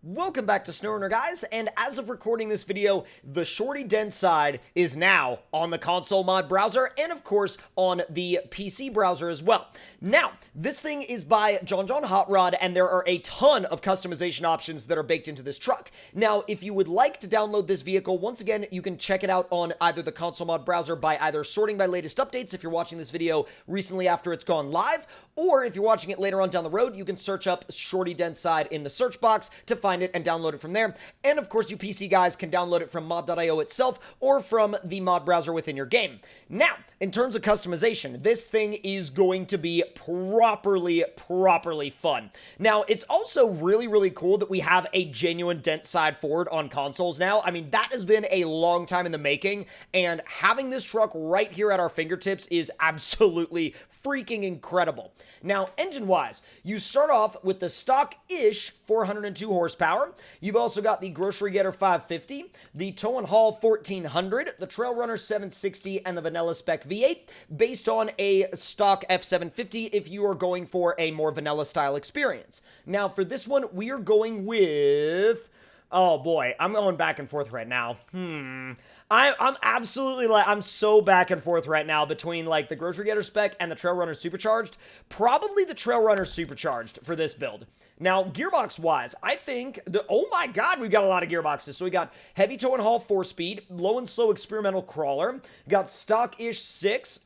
Welcome back to SnowRunner, guys, and as of recording this video, the Shorty Dentside is now on the console mod browser and, of course, on the PC browser as well. Now, this thing is by John Hot Rod, and there are a ton of customization options that are baked into this truck. Now, if you would like to download this vehicle, once again, you can check it out on either the console mod browser by either sorting by latest updates if you're watching this video recently after it's gone live, or if you're watching it later on down the road, you can search up Shorty Dentside in the search box to find it and download it from there. And of course, you PC guys can download it from mod.io itself or from the mod browser within your game. Now, in terms of customization, this thing is going to be properly fun. Now, it's also really cool that we have a genuine Dentside Ford on consoles now. I mean, that has been a long time in the making, and having this truck right here at our fingertips is absolutely freaking incredible. Now, engine-wise, you start off with the stock-ish 402 horsepower. You've also got the Grocery Getter 550, the Tow and Haul 1400, the Trail Runner 760, and the Vanilla Spec V8, based on a stock F750 if you are going for a more vanilla-style experience. Now, for this one, we are going with... Oh boy, I'm going back and forth right now. I'm absolutely I'm so back and forth right now between like the Grocery Getter spec and the Trail Runner Supercharged. Probably the Trail Runner Supercharged for this build. Now, gearbox wise, I think, oh my god, we've got a lot of gearboxes. So we got heavy tow and haul 4-speed, low and slow experimental crawler, got stock-ish 6.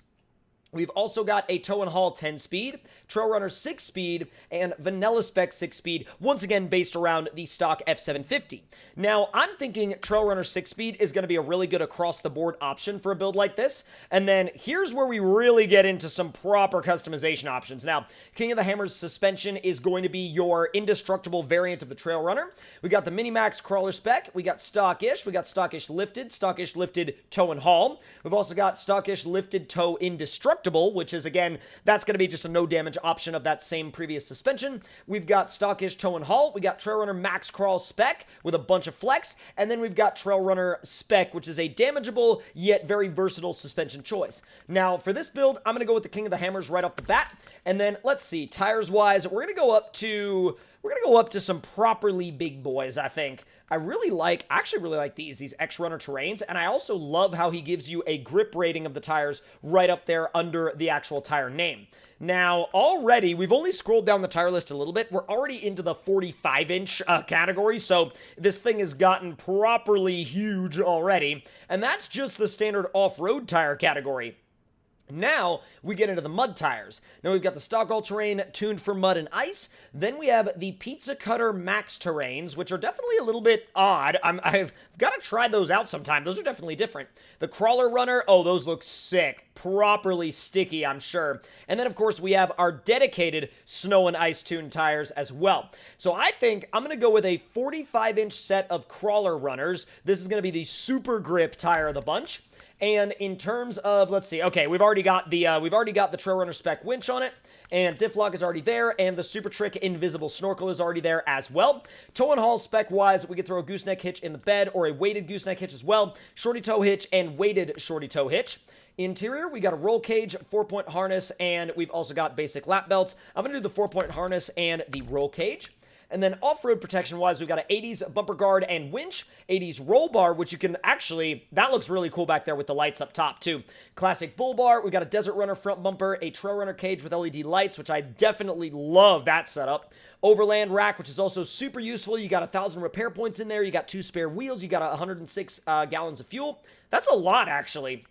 We've also got a Tow and Haul 10-speed, Trail Runner 6-speed, and Vanilla Spec 6-speed, once again based around the stock F750. Now, I'm thinking Trail Runner 6-speed is going to be a really good across-the-board option for a build like this, and then here's where we really get into some proper customization options. Now, King of the Hammers suspension is going to be your indestructible variant of the Trail Runner. We got the Minimax Crawler Spec, we got stock-ish lifted Tow and Haul. We've also got stock-ish lifted Tow Indestructible, which is, again, that's going to be just a no-damage option of that same previous suspension. We've got stockish Tow and Haul. We got Trail Runner Max Crawl Spec with a bunch of flex. And then we've got Trail Runner Spec, which is a damageable yet very versatile suspension choice. Now, for this build, I'm going to go with the King of the Hammers right off the bat. And then, let's see, tires-wise, we're going to go up to some properly big boys, I think. I actually really like these X-Runner terrains, and I also love how he gives you a grip rating of the tires right up there under the actual tire name. Now, already, we've only scrolled down the tire list a little bit. We're already into the 45-inch category, so this thing has gotten properly huge already, and that's just the standard off-road tire category. Now, we get into the mud tires. Now, we've got the stock all-terrain tuned for mud and ice. Then we have the Pizza Cutter Max terrains, which are definitely a little bit odd. I've got to try those out sometime. Those are definitely different. The Crawler Runner, oh, those look sick. Properly sticky, I'm sure. And then, of course, we have our dedicated snow and ice tuned tires as well. So I think I'm going to go with a 45-inch set of Crawler Runners. This is going to be the super grip tire of the bunch. And in terms of, let's see, okay, we've already got the Trail Runner Spec winch on it, and diff lock is already there, and the Super Trick Invisible Snorkel is already there as well. Tow and Haul spec-wise, we could throw a gooseneck hitch in the bed, or a weighted gooseneck hitch as well, shorty tow hitch, and weighted shorty tow hitch. Interior, we got a roll cage, 4-point harness, and we've also got basic lap belts. I'm going to do the 4-point harness and the roll cage. And then off-road protection-wise, we've got an 80s bumper guard and winch, 80s roll bar, which you can actually, that looks really cool back there with the lights up top, too. Classic bull bar, we've got a Desert Runner front bumper, a Trail Runner cage with LED lights, which I definitely love that setup. Overland rack, which is also super useful. You got 1,000 repair points in there, you got 2 spare wheels, you got 106 gallons of fuel. That's a lot, actually.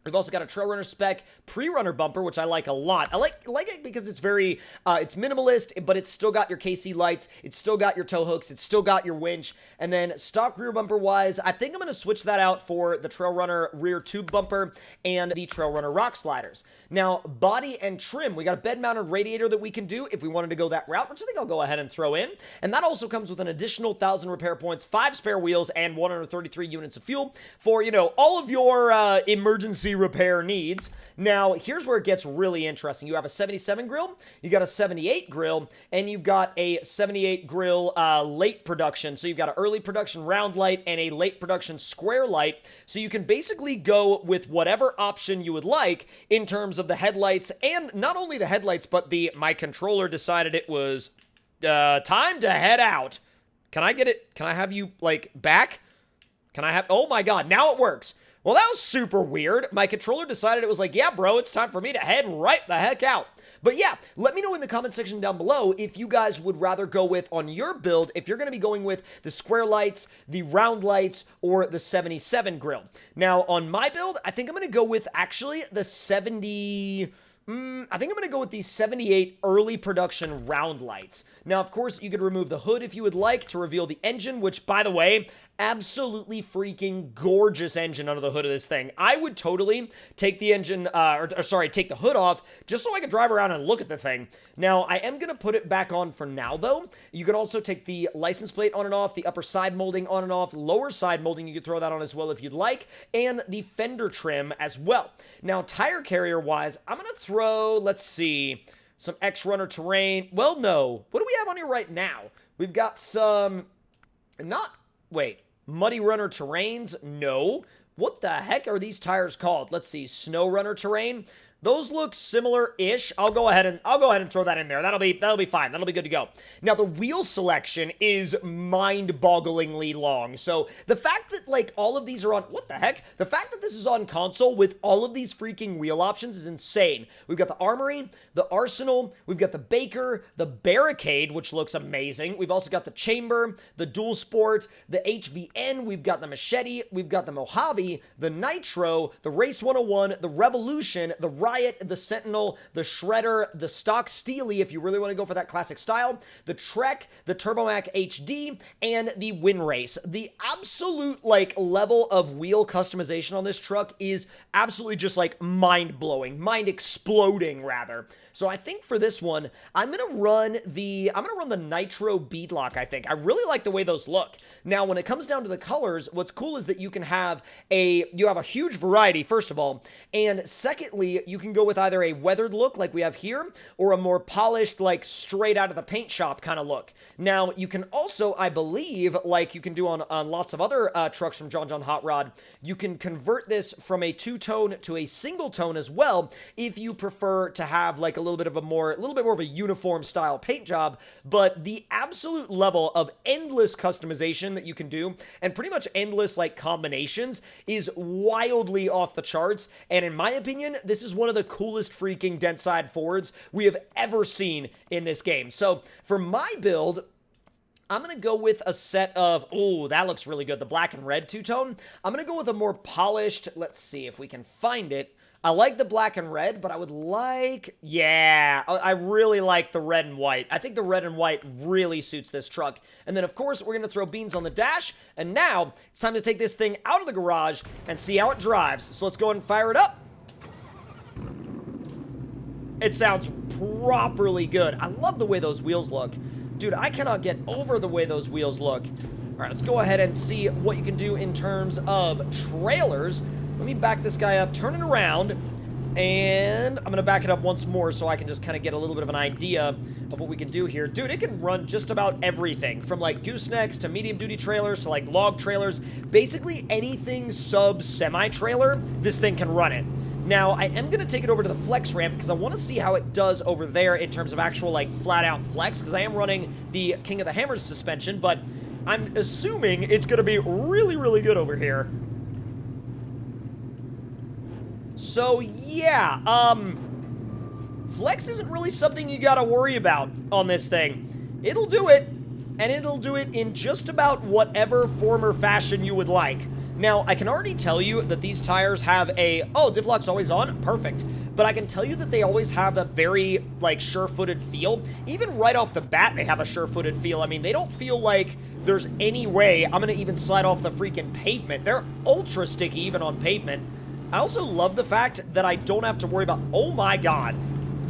We've also got a Trail Runner Spec pre-runner bumper, which I like a lot. I like it because it's very, it's minimalist, but it's still got your KC lights, it's still got your tow hooks, it's still got your winch. And then stock rear bumper wise, I think I'm going to switch that out for the Trail Runner rear tube bumper and the Trail Runner rock sliders. Now, body and trim, we got a bed-mounted radiator that we can do if we wanted to go that route, which I think I'll go ahead and throw in. And that also comes with an additional 1,000 repair points, 5 spare wheels, and 133 units of fuel for, all of your emergency repair needs. Now, here's where it gets really interesting. You have a 77 grill, you got a 78 grill, and you've got a 78 grill late production. So you've got an early production round light and a late production square light. So you can basically go with whatever option you would like in terms of the headlights, and not only the headlights, but my controller decided it was time to head out. Can I get it? Can I have you, like, back? Can I have... Oh, my God. Now it works. Well, that was super weird. My controller decided it was like, yeah, bro, it's time for me to head right the heck out. But yeah, let me know in the comment section down below if you guys would rather go with, on your build, if you're going to be going with the square lights, the round lights, or the 77 grill. Now, on my build, I think I'm going to go with, actually, the 70... I think I'm going to go with the 78 early production round lights. Now, of course, you could remove the hood if you would like to reveal the engine, which, by the way, absolutely freaking gorgeous engine under the hood of this thing. I would totally take the engine, take the hood off just so I could drive around and look at the thing. Now, I am going to put it back on for now, though. You can also take the license plate on and off, the upper side molding on and off, lower side molding, you could throw that on as well if you'd like, and the fender trim as well. Now, tire carrier-wise, I'm going to throw, let's see, some X-Runner terrain. Well, no. What do we have on here right now? We've got some, Muddy Runner terrains? No. What the heck are these tires called? Let's see, SnowRunner terrain. Those look similar-ish. I'll go ahead and throw that in there. That'll be fine. That'll be good to go. Now, the wheel selection is mind-bogglingly long. So, the fact that, like, all of these are on... What the heck? The fact that this is on console with all of these freaking wheel options is insane. We've got the Armory, the Arsenal, we've got the Baker, the Barricade, which looks amazing. We've also got the Chamber, the Dual Sport, the HVN, we've got the Machete, we've got the Mojave, the Nitro, the Race 101, the Revolution, the Riot, the Sentinel, the Shredder, the Stock Steely, if you really want to go for that classic style, the Trek, the Turbomac HD, and the Win Race. The absolute, like, level of wheel customization on this truck is absolutely just, like, mind-blowing, mind-exploding, rather. So I think for this one, I'm gonna run the Nitro beadlock, I think. I really like the way those look. Now, when it comes down to the colors, what's cool is that you have a huge variety, first of all, and secondly, you can go with either a weathered look like we have here, or a more polished, like, straight out of the paint shop kind of look. Now, you can also, I believe, like you can do on lots of other trucks from John Hot Rod, you can convert this from a two-tone to a single tone as well, if you prefer to have, like, a little bit more of a uniform style paint job. But the absolute level of endless customization that you can do, and pretty much endless, like, combinations, is wildly off the charts. And in my opinion, this is one of the coolest freaking Dentside Fords we have ever seen in this game. So for my build, I'm going to go with a set of, oh, that looks really good, the black and red two-tone. I'm going to go with a more polished, let's see if we can find it. I like the black and red, but I would like, yeah, I really like the red and white. I think the red and white really suits this truck. And then, of course, we're going to throw beans on the dash. And now, it's time to take this thing out of the garage and see how it drives. So let's go ahead and fire it up. It sounds properly good. I love the way those wheels look. Dude, I cannot get over the way those wheels look. All right, let's go ahead and see what you can do in terms of trailers. Let me back this guy up, turn it around, and I'm going to back it up once more so I can just kind of get a little bit of an idea of what we can do here. Dude, it can run just about everything, from, like, goosenecks to medium-duty trailers to, like, log trailers. Basically anything sub-semi-trailer, this thing can run it. Now, I am going to take it over to the flex ramp because I want to see how it does over there in terms of actual, like, flat-out flex, because I am running the King of the Hammers suspension, but I'm assuming it's going to be really, really good over here. So, yeah, flex isn't really something you gotta worry about on this thing. It'll do it, and it'll do it in just about whatever form or fashion you would like. Now, I can already tell you that these tires have a, oh, diff lock's always on? Perfect. But I can tell you that they always have that very, like, sure-footed feel. Even right off the bat, they have a sure-footed feel. I mean, they don't feel like there's any way I'm gonna even slide off the freaking pavement. They're ultra sticky even on pavement. I also love the fact that I don't have to worry about, oh my god,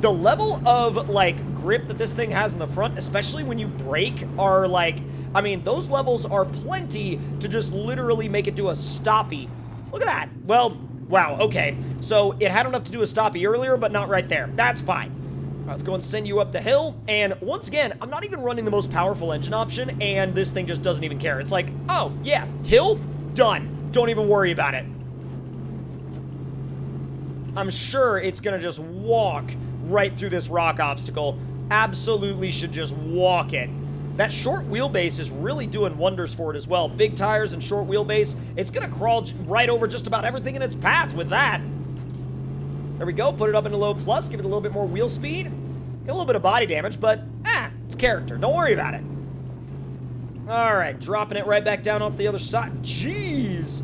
the level of, like, grip that this thing has in the front, especially when you brake, are, like, I mean, those levels are plenty to just literally make it do a stoppie. Look at that. Well, wow, okay. So, it had enough to do a stoppie earlier, but not right there. That's fine. All right, let's go and send you up the hill, and once again, I'm not even running the most powerful engine option, and this thing just doesn't even care. It's like, oh, yeah, hill, done. Don't even worry about it. I'm sure it's gonna just walk right through this rock obstacle. Absolutely should just walk it. That short wheelbase is really doing wonders for it as well. Big tires and short wheelbase. It's going to crawl right over just about everything in its path with that. There we go. Put it up into low plus. Give it a little bit more wheel speed. Get a little bit of body damage, but it's character. Don't worry about it. All right, dropping it right back down off the other side. Jeez.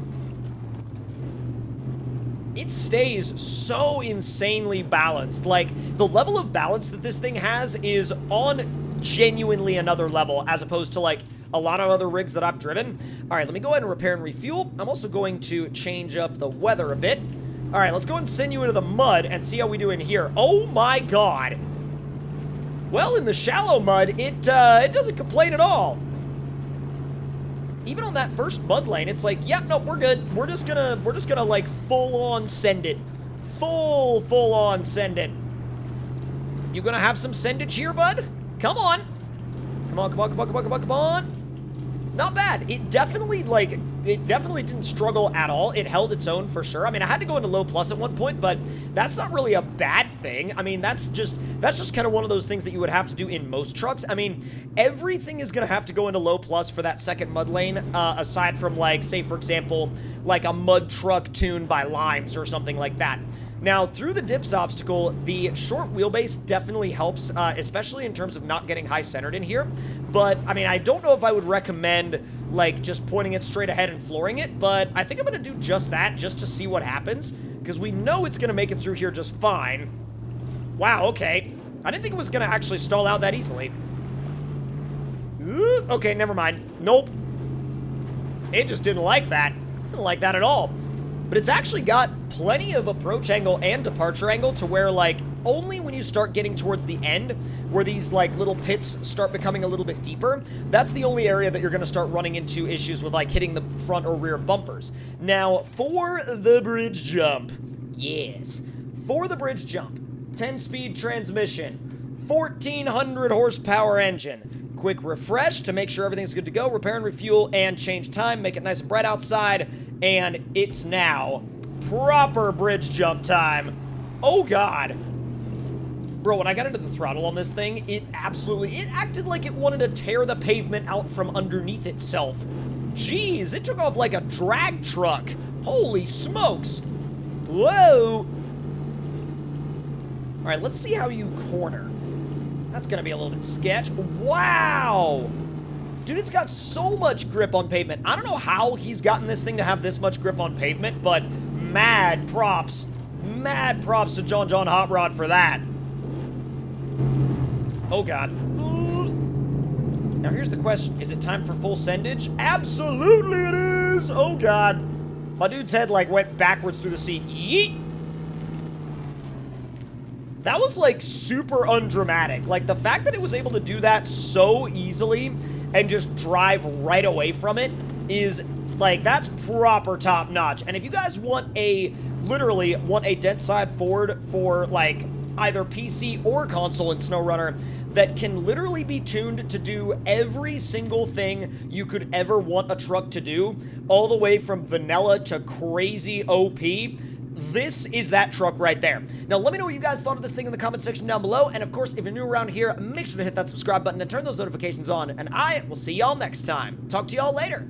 It stays so insanely balanced. Like, the level of balance that this thing has is on genuinely another level, as opposed to, like, a lot of other rigs that I've driven. All right, let me go ahead and repair and refuel. I'm also going to change up the weather a bit. All right, let's go and send you into the mud and see how we do in here. Oh, my God. Well, in the shallow mud, it doesn't complain at all. Even on that first mud lane, it's like, yep, no, we're good. We're just gonna like full on send it. Full on send it. You gonna have some sendage here, bud? Come on. Come on. Not bad. It definitely didn't struggle at all. It held its own for sure. I mean, I had to go into low plus at one point, but that's not really a bad thing. I mean, that's just kind of one of those things that you would have to do in most trucks. I mean, everything is going to have to go into low plus for that second mud lane, aside from, like, say, for example, like a mud truck tuned by Limes or something like that. Now, through the dips obstacle, the short wheelbase definitely helps, especially in terms of not getting high-centered in here. But, I mean, I don't know if I would recommend, like, just pointing it straight ahead and flooring it, but I think I'm going to do just that, just to see what happens, because we know it's going to make it through here just fine. Wow, okay. I didn't think it was going to actually stall out that easily. Ooh, okay, never mind. Nope. It just didn't like that. Didn't like that at all. But it's actually got plenty of approach angle and departure angle to where, like, only when you start getting towards the end, where these, like, little pits start becoming a little bit deeper, that's the only area that you're going to start running into issues with, like, hitting the front or rear bumpers. Now, for the bridge jump, yes, for the bridge jump, 10-speed transmission, 1,400 horsepower engine, quick refresh to make sure everything's good to go, repair and refuel, and change time, make it nice and bright outside, and it's now proper bridge jump time. Oh, God. Bro, when I got into the throttle on this thing, it acted like it wanted to tear the pavement out from underneath itself. Jeez, it took off like a drag truck. Holy smokes. Whoa. All right, let's see how you corner. That's going to be a little bit sketch. Wow. Dude, it's got so much grip on pavement. I don't know how he's gotten this thing to have this much grip on pavement, but mad props to John Hot Rod for that. Oh, God. Now, here's the question. Is it time for full sendage? Absolutely it is. Oh, God. My dude's head, like, went backwards through the seat. Yeet. That was, like, super undramatic. Like, the fact that it was able to do that so easily and just drive right away from it is, like, that's proper top notch. And if you guys literally want a Dentside Ford for, like, either PC or console in SnowRunner that can literally be tuned to do every single thing you could ever want a truck to do, all the way from vanilla to crazy OP, this is that truck right there. Now, let me know what you guys thought of this thing in the comment section down below. And, of course, if you're new around here, make sure to hit that subscribe button and turn those notifications on. And I will see y'all next time. Talk to y'all later.